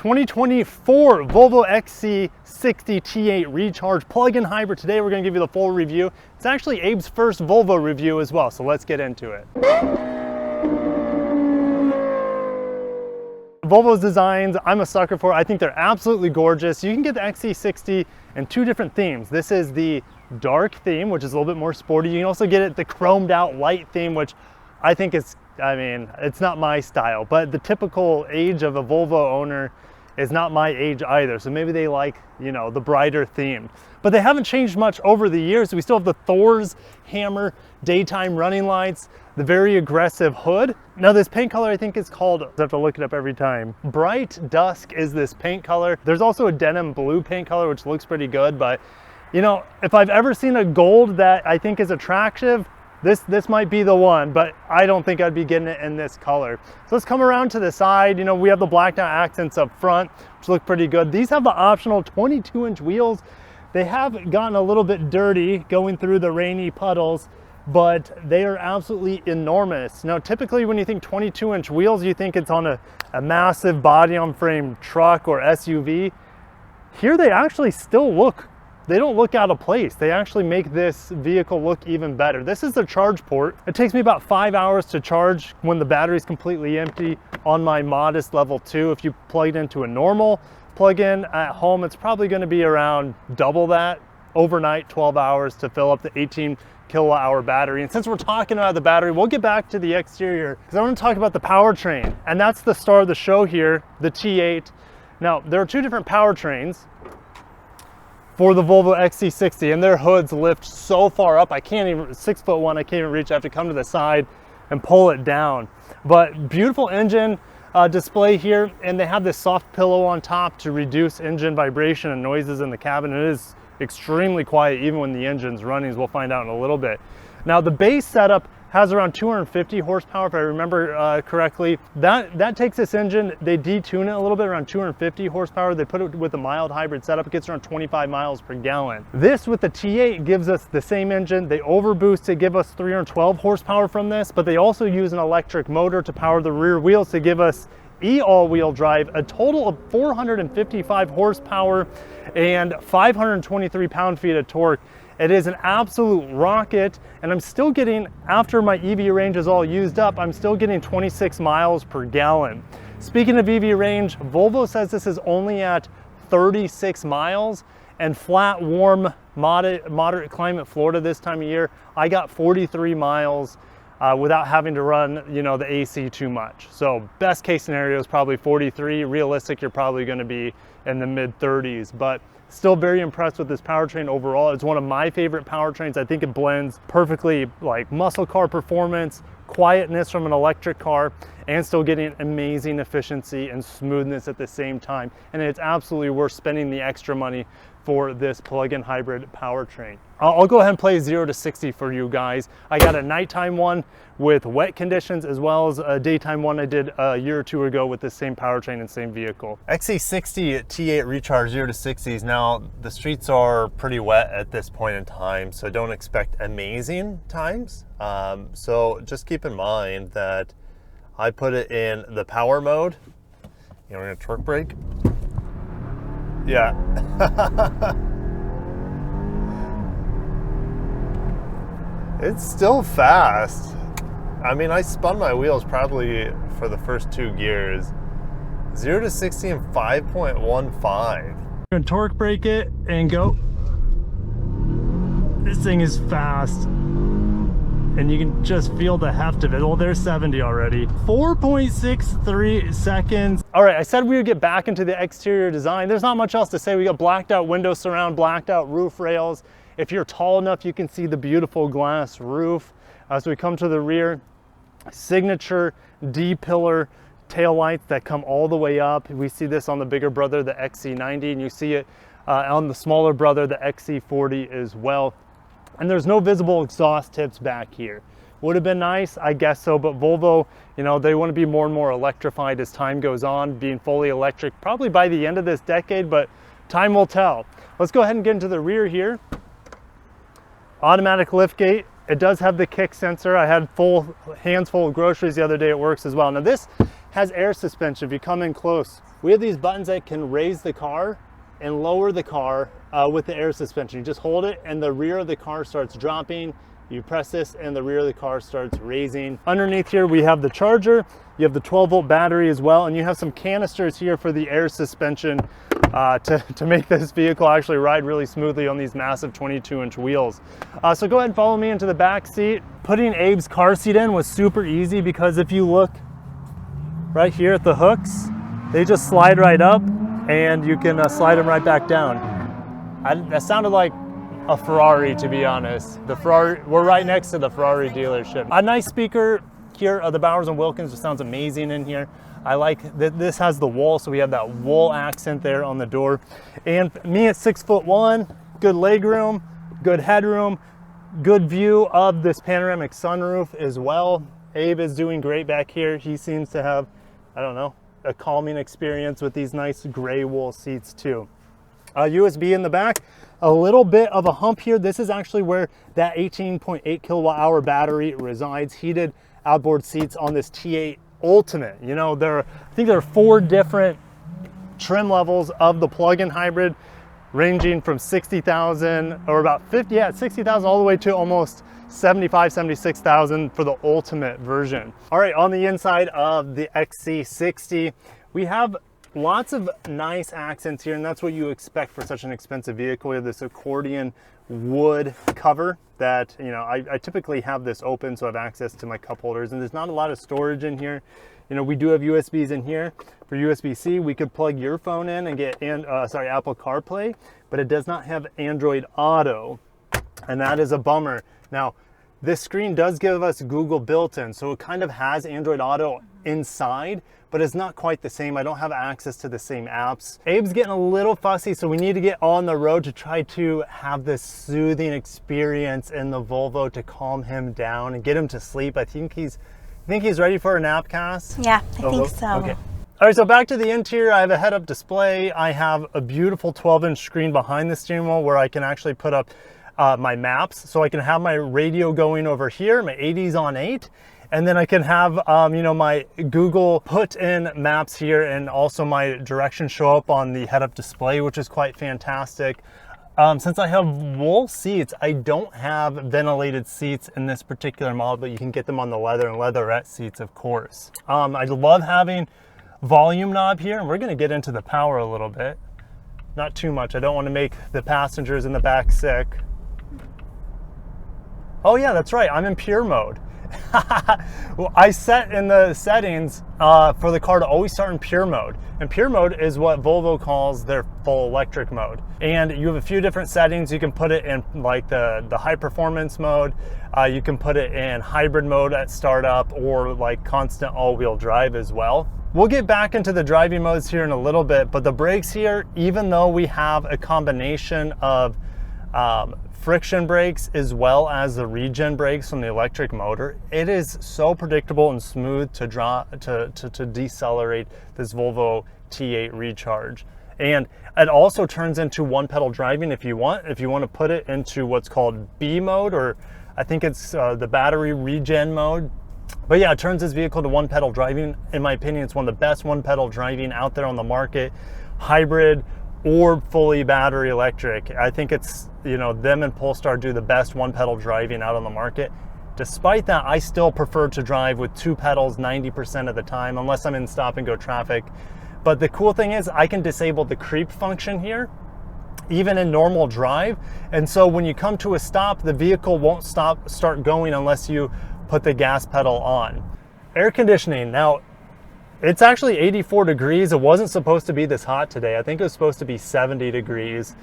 2024 Volvo XC60 T8 Recharge plug-in hybrid. Today we're going to give you the full review. It's actually Abe's first Volvo review as well, so let's get into it. Volvo's designs, I'm a sucker for. I think they're absolutely gorgeous. You can get the XC60 in two different themes. This is the dark theme, which is a little bit more sporty. You can also get it the chromed out light theme, which I think is, I mean, it's not my style, but the typical age of a Volvo owner is not my age either. So maybe they like, you know, the brighter theme. But they haven't changed much over the years. We still have the Thor's hammer daytime running lights, the very aggressive hood. Now this paint color I think is called, I have to look it up every time. Bright Dusk is this paint color. There's also a denim blue paint color, which looks pretty good, but you know, if I've ever seen a gold that I think is attractive, this might be the one, but I don't think I'd be getting it in this color. So let's come around to the side. You know, we have the blacked out accents up front, which look pretty good. These have the optional 22-inch wheels. They have gotten a little bit dirty going through the rainy puddles, but they are absolutely enormous. Now, typically when you think 22-inch wheels, you think it's on a massive body-on-frame truck or SUV. Here they actually still look, they don't look out of place. They actually make this vehicle look even better. This is the charge port. It takes me about 5 hours to charge when the battery's completely empty on my modest level 2. If you plug it into a normal plug-in at home, it's probably going to be around double that. Overnight, 12 hours to fill up the 18 kilowatt hour battery. And since we're talking about the battery, we'll get back to the exterior because I want to talk about the powertrain. And that's the star of the show here, the T8. Now, there are two different powertrains for the Volvo XC60, and their hoods lift so far up, I can't even, 6'1", I can't even reach. I have to come to the side and pull it down. But beautiful engine display here, and they have this soft pillow on top to reduce engine vibration and noises in the cabin. It is extremely quiet even when the engine's running, as we'll find out in a little bit. Now the base setup has around 250 horsepower, if I remember correctly. That takes this engine, they detune it a little bit, around 250 horsepower. They put it with a mild hybrid setup, it gets around 25 miles per gallon. This with the T8 gives us the same engine. They overboost to give us 312 horsepower from this, but they also use an electric motor to power the rear wheels to give us all-wheel drive, a total of 455 horsepower and 523 pound-feet of torque. It is an absolute rocket, and I'm still getting, after my EV range is all used up, I'm still getting 26 miles per gallon. Speaking of EV range, Volvo says this is only at 36 miles, and flat, warm, moderate climate Florida this time of year, I got 43 miles without having to run, you know, the AC too much. So best case scenario is probably 43. Realistic, you're probably going to be in the mid 30s, but still very impressed with this powertrain overall. It's one of my favorite powertrains. I think it blends perfectly, like muscle car performance, quietness from an electric car, and still getting amazing efficiency and smoothness at the same time. And it's absolutely worth spending the extra money for this plug-in hybrid powertrain. I'll go ahead and play 0 to 60 for you guys. I got a nighttime one with wet conditions, as well as a daytime one I did a year or two ago with the same powertrain and same vehicle. XC60 T8 Recharge 0 to 60s. Now, the streets are pretty wet at this point in time, so don't expect amazing times. So just keep in mind that I put it in the power mode. You know, we're gonna torque brake. Yeah. It's still fast. I mean, I spun my wheels probably for the first 2 gears. 0 to 60 in 5.15. Gonna torque brake it and go. This thing is fast. And you can just feel the heft of it. Well, there's 70 already. 4.63 seconds. All right, I said we would get back into the exterior design. There's not much else to say. We got blacked out window surround, blacked out roof rails. If you're tall enough, you can see the beautiful glass roof. As we come to the rear, signature D-pillar taillights that come all the way up. We see this on the bigger brother, the XC90, and you see it on the smaller brother, the XC40 as well. And there's no visible exhaust tips back here. Would have been nice, I guess so, but Volvo, you know, they want to be more and more electrified as time goes on, being fully electric probably by the end of this decade, but time will tell. Let's go ahead and get into the rear here. Automatic liftgate. It does have the kick sensor. I had hands full of groceries the other day. It works as well. Now this has air suspension. If you come in close, we have these buttons that can raise the car and lower the car with the air suspension. You just hold it and the rear of the car starts dropping. You press this and the rear of the car starts raising. Underneath here we have the charger, you have the 12-volt battery as well, and you have some canisters here for the air suspension to make this vehicle actually ride really smoothly on these massive 22-inch wheels. So go ahead and follow me into the back seat. Putting Abe's car seat in was super easy because if you look right here at the hooks, they just slide right up and you can slide them right back down. That sounded like a Ferrari, to be honest. The Ferrari, we're right next to the Ferrari dealership. A nice speaker here of the Bowers & Wilkins, just sounds amazing in here. I like that this has the wool, so we have that wool accent there on the door. And me at 6'1", good leg room, good headroom, good view of this panoramic sunroof as well. Abe is doing great back here. He seems to have, I don't know, a calming experience with these nice gray wool seats too. USB in the back, a little bit of a hump here. This is actually where that 18.8 kilowatt hour battery resides. Heated outboard seats on this T8 Ultimate. You know, I think there are 4 different trim levels of the plug-in hybrid, ranging from 60,000 or about 50, yeah, 60,000 all the way to almost 75, 76,000 for the Ultimate version. All right, on the inside of the XC60, we have lots of nice accents here, and that's what you expect for such an expensive vehicle. We have this accordion wood cover that, you know, I typically have this open so I have access to my cup holders, and there's not a lot of storage in here. You know, we do have USBs in here. For USB-C, we could plug your phone in and get Apple CarPlay, but it does not have Android Auto, and that is a bummer. Now, this screen does give us Google built-in, so it kind of has Android Auto inside, but it's not quite the same. I don't have access to the same apps. Abe's getting a little fussy, so we need to get on the road to try to have this soothing experience in the Volvo to calm him down and get him to sleep. I think he's ready for a nap, Cass? Yeah, I think so. Okay. All right, so back to the interior. I have a head-up display. I have a beautiful 12-inch screen behind the steering wheel where I can actually put up my maps. So I can have my radio going over here, my 80s on 8. And then I can have, you know, my Google put in maps here, and also my directions show up on the head-up display, which is quite fantastic. Since I have wool seats, I don't have ventilated seats in this particular model, but you can get them on the leather and leatherette seats, of course. I love having volume knob here, and we're gonna get into the power a little bit. Not too much. I don't want to make the passengers in the back sick. Oh yeah, that's right, I'm in pure mode. Well, I set in the settings for the car to always start in pure mode. And pure mode is what Volvo calls their full electric mode. And you have a few different settings. You can put it in like the high performance mode. You can put it in hybrid mode at startup, or like constant all-wheel drive as well. We'll get back into the driving modes here in a little bit, but the brakes here, even though we have a combination of friction brakes as well as the regen brakes from the electric motor, it is so predictable and smooth to decelerate this Volvo T8 Recharge. And it also turns into one pedal driving if you want to put it into what's called B mode, or I think it's the battery regen mode. But yeah, it turns this vehicle to one pedal driving. In my opinion, it's one of the best one pedal driving out there on the market, hybrid or fully battery electric. I think it's, you know, them and Polestar do the best one pedal driving out on the market. Despite that, I still prefer to drive with 2 pedals 90% of the time, unless I'm in stop and go traffic. But the cool thing is I can disable the creep function here, even in normal drive. And so when you come to a stop, the vehicle won't start going unless you put the gas pedal on. Air conditioning. Now, it's actually 84 degrees. It wasn't supposed to be this hot today. I think it was supposed to be 70 degrees.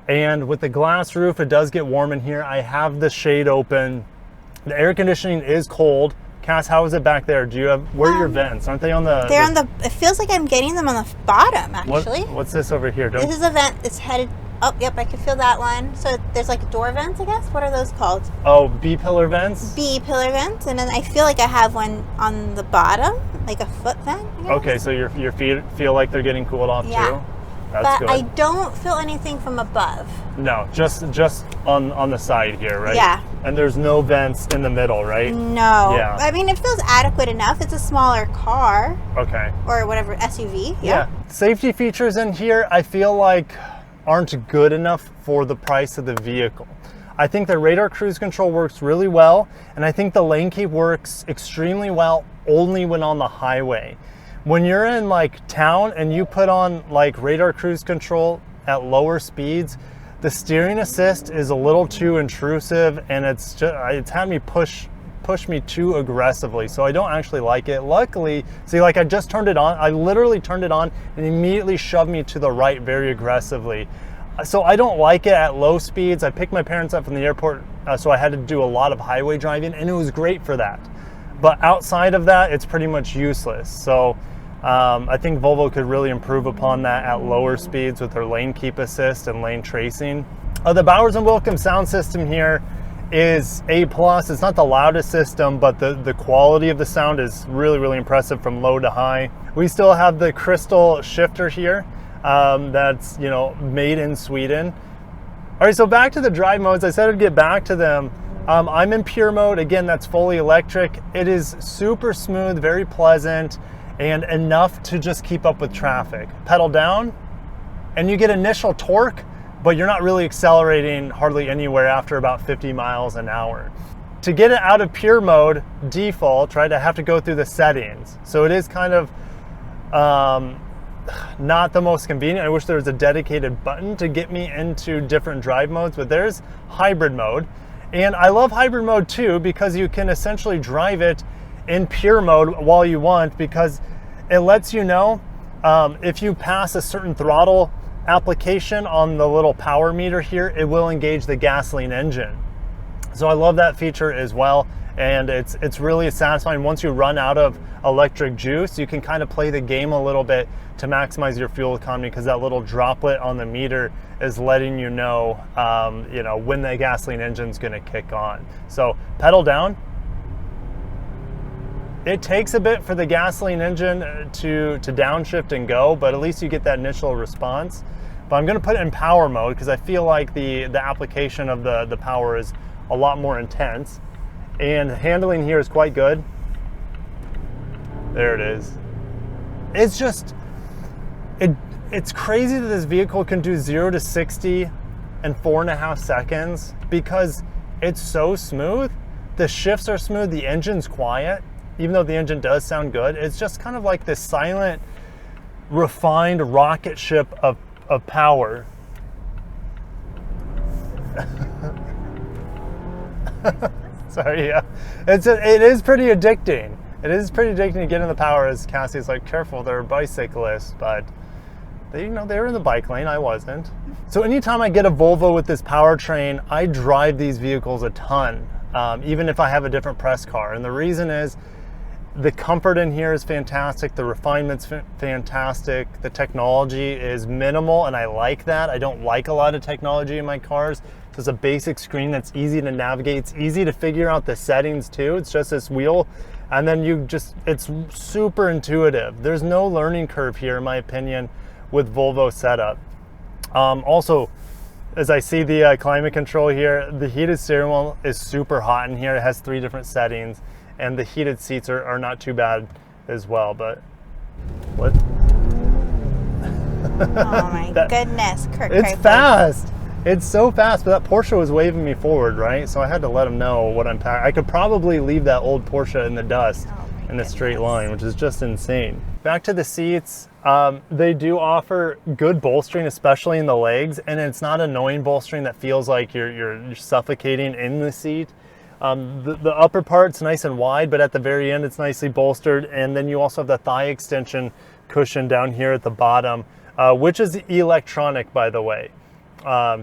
And with the glass roof, it does get warm in here. I have the shade open. The air conditioning is cold. Cass, how is it back there? Do you have, where are your vents? Aren't they on the... They're on the, it feels like I'm getting them on the bottom, actually. What's this over here? This is a vent. It's headed, oh, yep, I can feel that one. So there's like door vents, I guess. What are those called? Oh, B-pillar vents? B-pillar vents. And then I feel like I have one on the bottom, like a foot vent, I guess. Okay, so your feet feel like they're getting cooled off too? That's good. I don't feel anything from above. No, just on the side here, right? Yeah. And there's no vents in the middle, right? No. Yeah. I mean, it feels adequate enough. It's a smaller car. Okay. Or whatever, SUV. Yeah. Safety features in here, I feel like aren't good enough for the price of the vehicle. I think the radar cruise control works really well, and I think the lane keep works extremely well only when on the highway. When you're in like town and you put on like radar cruise control at lower speeds, the steering assist is a little too intrusive, and it's had me push me too aggressively, so I don't actually like it. Luckily, see, like I just turned it on, I literally turned it on and immediately shoved me to the right very aggressively. So I don't like it at low speeds. I picked my parents up from the airport, so I had to do a lot of highway driving, and it was great for that. But outside of that, it's pretty much useless. So I think Volvo could really improve upon that at lower speeds with their lane keep assist and lane tracing. The Bowers & Wilkins sound system here is A+. It's not the loudest system, but the quality of the sound is really, really impressive from low to high. We still have the crystal shifter here that's, you know, made in Sweden. All right, so back to the drive modes. I said I'd get back to them. I'm in pure mode. Again, that's fully electric. It is super smooth, very pleasant, and enough to just keep up with traffic. Pedal down, and you get initial torque, but you're not really accelerating hardly anywhere after about 50 miles an hour. To get it out of pure mode, default, right, I have to go through the settings. So it is kind of not the most convenient. I wish there was a dedicated button to get me into different drive modes, but there's hybrid mode. And I love hybrid mode too, because you can essentially drive it in pure mode while you want, because it lets you know if you pass a certain throttle application on the little power meter here, it will engage the gasoline engine. So I love that feature as well, and it's really satisfying. Once you run out of electric juice, you can kind of play the game a little bit to maximize your fuel economy, because that little droplet on the meter is letting you know, you know, when the gasoline engine's going to kick on. So pedal down. It takes a bit for the gasoline engine to downshift and go, but at least you get that initial response. But I'm going to put it in power mode because I feel like the application of the power is a lot more intense. And handling here is quite good. There it is. It's just, it's crazy that this vehicle can do 0 to 60 in 4.5 seconds because it's so smooth. The shifts are smooth, the engine's quiet. Even though the engine does sound good, it's just kind of like this silent, refined rocket ship of power. Sorry, yeah. It is pretty addicting. It is pretty addicting to get in the power, as Cassie's like, careful, they're bicyclists, but they, you know, they were in the bike lane, I wasn't. So anytime I get a Volvo with this powertrain, I drive these vehicles a ton, even if I have a different press car. And the reason is, the comfort in here is fantastic, the refinement's fantastic, the technology is minimal, and I like that. I don't like a lot of technology in my cars. There's a basic screen that's easy to navigate. It's easy to figure out the settings too. It's just this wheel, and then it's super intuitive. There's no learning curve here, in my opinion, with Volvo setup. Also, as I see the climate control here, the heated steering wheel is super hot in here. It has 3 different settings. And the heated seats are not too bad as well, but what? Oh my goodness, Kirk. It's fast. It's so fast, but that Porsche was waving me forward, right? So I had to let him know what I'm packing. I could probably leave that old Porsche in the dust in a straight line, which is just insane. Back to the seats. They do offer good bolstering, especially in the legs, and it's not annoying bolstering that feels like you're suffocating in the seat. The upper part's nice and wide, but at the very end it's nicely bolstered, and then you also have the thigh extension cushion down here at the bottom, which is electronic, by the way.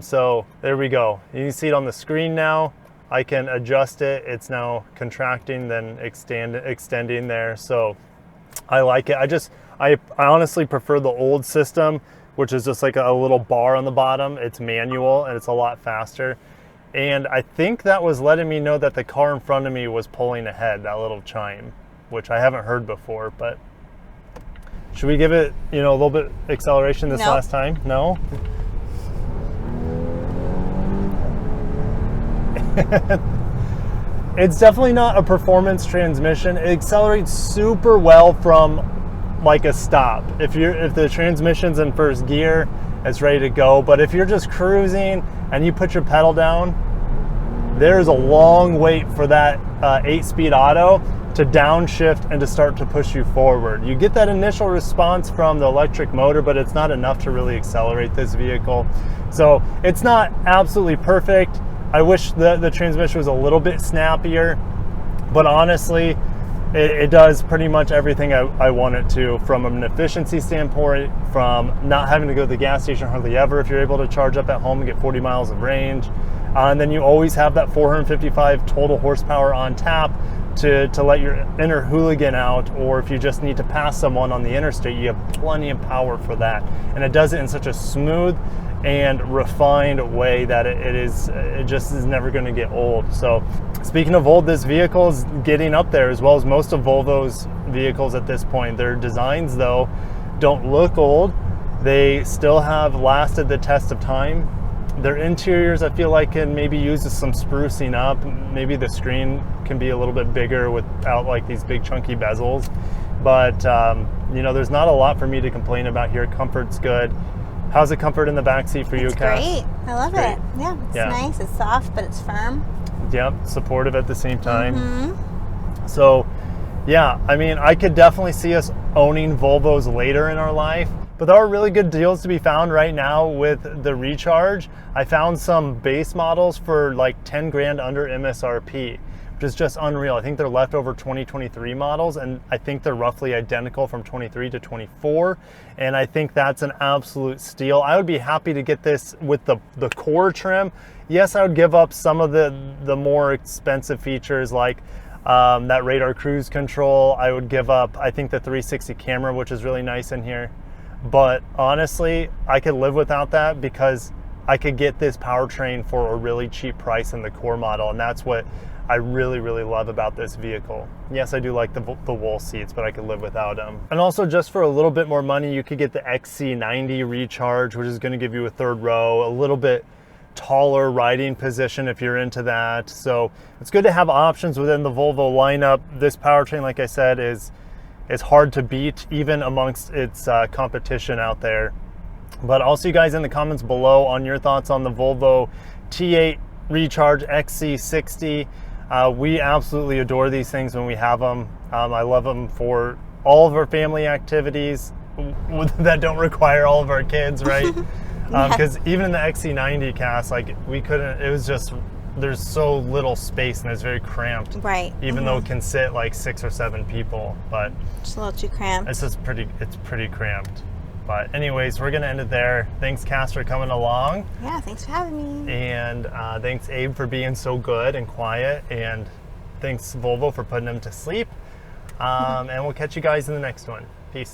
So there we go. You can see it on the screen now. I can adjust it. It's now contracting, then extending there. So I like it. I honestly prefer the old system, which is just like a little bar on the bottom. It's manual and it's a lot faster. And I think that was letting me know that the car in front of me was pulling ahead, that little chime, which I haven't heard before. But should we give it, you know, a little bit acceleration this last time? No? It's definitely not a performance transmission. It accelerates super well from like a stop. If the transmission's in first gear, it's ready to go. But if you're just cruising and you put your pedal down, there's a long wait for that 8-speed auto to downshift and to start to push you forward. You get that initial response from the electric motor, but it's not enough to really accelerate this vehicle. So it's not absolutely perfect. I wish the transmission was a little bit snappier, but honestly, it does pretty much everything I want it to, from an efficiency standpoint, from not having to go to the gas station hardly ever if you're able to charge up at home and get 40 miles of range. And then you always have that 455 total horsepower on tap to let your inner hooligan out, or if you just need to pass someone on the interstate, you have plenty of power for that. And it does it in such a smooth and refined way that it just is never going to get old. So speaking of old, this vehicle is getting up there, as well as most of Volvo's vehicles at this point. Their designs, though, don't look old. They still have lasted the test of time. Their interiors, I feel like, can maybe use some sprucing up. Maybe the screen can be a little bit bigger without like these big chunky bezels. But you know, there's not a lot for me to complain about here. Comfort's good. How's the comfort in the backseat for you, Cass? It's great. I love it. Yeah, it's nice. It's soft, but it's firm. Yep, supportive at the same time. So, yeah, I mean, I could definitely see us owning Volvos later in our life, but there are really good deals to be found right now with the Recharge. I found some base models for like 10 grand under MSRP, which is just unreal. I think they're leftover 2023 models, and I think they're roughly identical from 23 to 24, and I think that's an absolute steal. I would be happy to get this with the core trim. Yes, I would give up some of the more expensive features like that radar cruise control. I would give up, I think, the 360 camera, which is really nice in here. But honestly, I could live without that because I could get this powertrain for a really cheap price in the core model, and that's what I really, really love about this vehicle. Yes, I do like the wool seats, but I could live without them. And also, just for a little bit more money, you could get the XC90 Recharge, which is going to give you a third row, a little bit taller riding position if you're into that. So it's good to have options within the Volvo lineup. This powertrain, like I said, is hard to beat even amongst its competition out there. But I'll see you guys in the comments below on your thoughts on the Volvo T8 Recharge XC60. We absolutely adore these things when we have them. I love them for all of our family activities that don't require all of our kids, right? Because even in the XC90, Cass, like, we couldn't, it was just, there's so little space and it's very cramped. Right. Even though it can sit like 6 or 7 people, but it's a little too cramped. It's pretty cramped. But anyways, we're gonna end it there. Thanks, Cass, for coming along. Yeah, thanks for having me. And thanks, Abe, for being so good and quiet. And thanks, Volvo, for putting him to sleep. And we'll catch you guys in the next one. Peace.